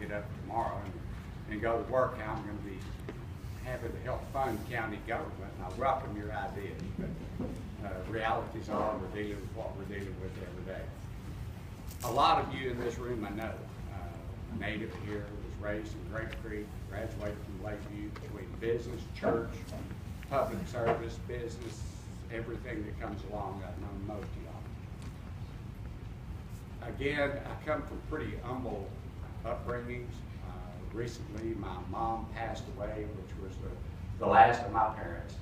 get up tomorrow and go to work, how I'm going to be having to help fund county government. And I welcome your ideas, but realities are we're dealing with what we're dealing with every day. A lot of you in this room I know. Native here, was raised in Great Creek, graduated from Lakeview, between business, church, public service, business, everything that comes along. I've known most of y'all. Again, I come from pretty humble upbringings. Recently, my mom passed away, which was the last of my parents.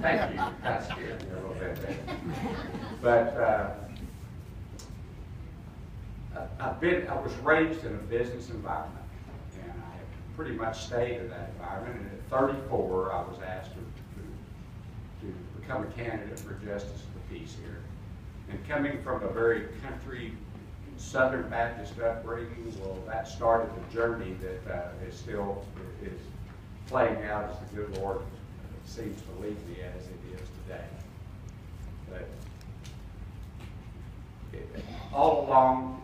Thank you. That scared me a little bit there. But I was raised in a business environment, and I have pretty much stayed in that environment. And at 34, I was asked to become a candidate for Justice of the Peace here. And coming from a very country, Southern Baptist upbringing, well, that started a journey that is playing out as the good Lord seems to lead me as it is today. But all along,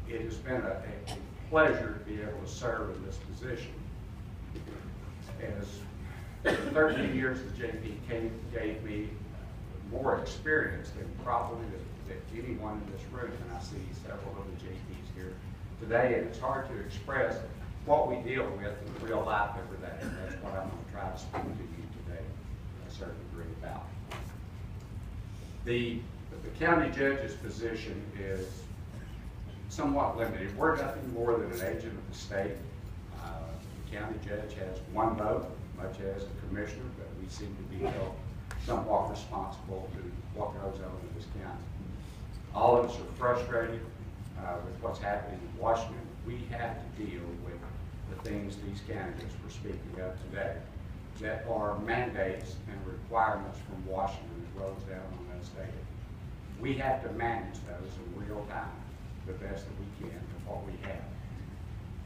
it has been a pleasure to be able to serve in this position. As 13 years at JP gave me more experience than probably that anyone in this room, and I see several of the JPs here today, and it's hard to express what we deal with in real life every day. And that's what I'm going to try to speak to you today a certain degree about. The county judge's position is somewhat limited. We're nothing more than an agent of the state. The county judge has one vote, much as a commissioner, but we seem to be held somewhat responsible to what goes on in this county. All of us are frustrated with what's happening in Washington. We have to deal with the things these candidates were speaking of today that are mandates and requirements from Washington as well as down on that state. We have to manage those in real time the best that we can with what we have.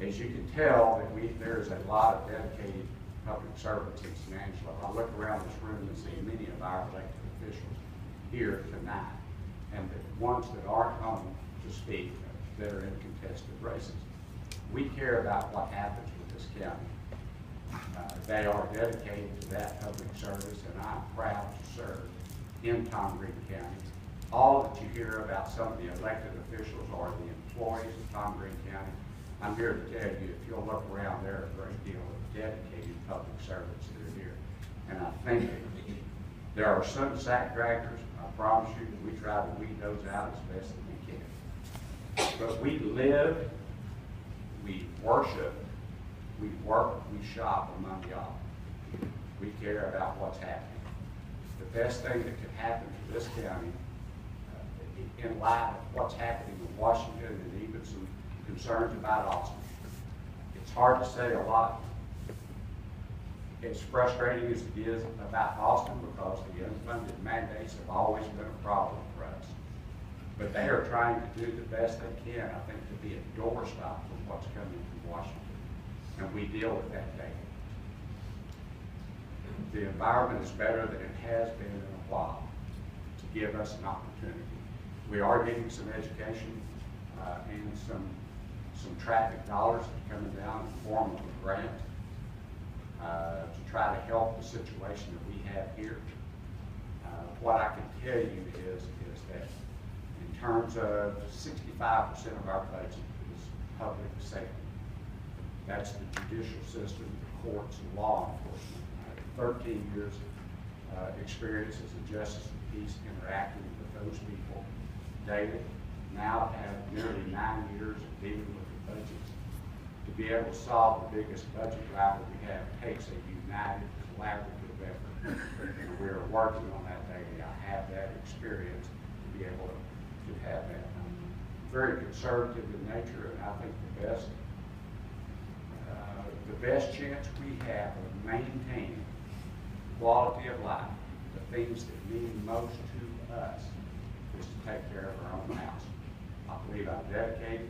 As you can tell, that there's a lot of dedicated public servants in San Angelo. I look around this room and see many of our elected officials here tonight, and the ones that aren't home to speak that are in contested races. We care about what happens with this county. They are dedicated to that public service, and I'm proud to serve in Tom Green County. All that you hear about some of the elected officials are the employees of Tom Green County. I'm here to tell you, if you'll look around, there are a great deal of dedicated public servants that are here. And I think there are some sack draggers. I promise you that we try to weed those out as best as we can. But we live, we worship, we work, we shop among y'all. We care about what's happening. The best thing that could happen to this county in light of what's happening in Washington and even some concerns about Austin. It's hard to say a lot. As frustrating as it is about Austin, because the unfunded mandates have always been a problem for us. But they are trying to do the best they can, I think, to be a doorstop from what's coming from Washington. And we deal with that daily. The environment is better than it has been in a while to give us an opportunity. We are getting some education and some traffic dollars that are coming down in the form of a grant to try to help the situation that we have here. What I can tell you is that in terms of 65% of our budget is public safety. That's the judicial system, the courts, and law enforcement. I have 13 years experience as a justice of the peace interacting with those people daily. Now I have nearly 9 years of dealing with the budgets. To be able to solve the biggest budget driver we have takes a united, collaborative effort. And we're working on that daily. I have that experience to be able to have that. I'm very conservative in nature, and I think the best chance we have of maintaining quality of life, the things that mean most to us, is to take care of our own house. I believe I'm dedicated,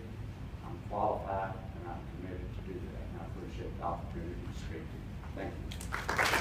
I'm qualified, and I'm committed to do that. And I appreciate the opportunity to speak to you. Thank you.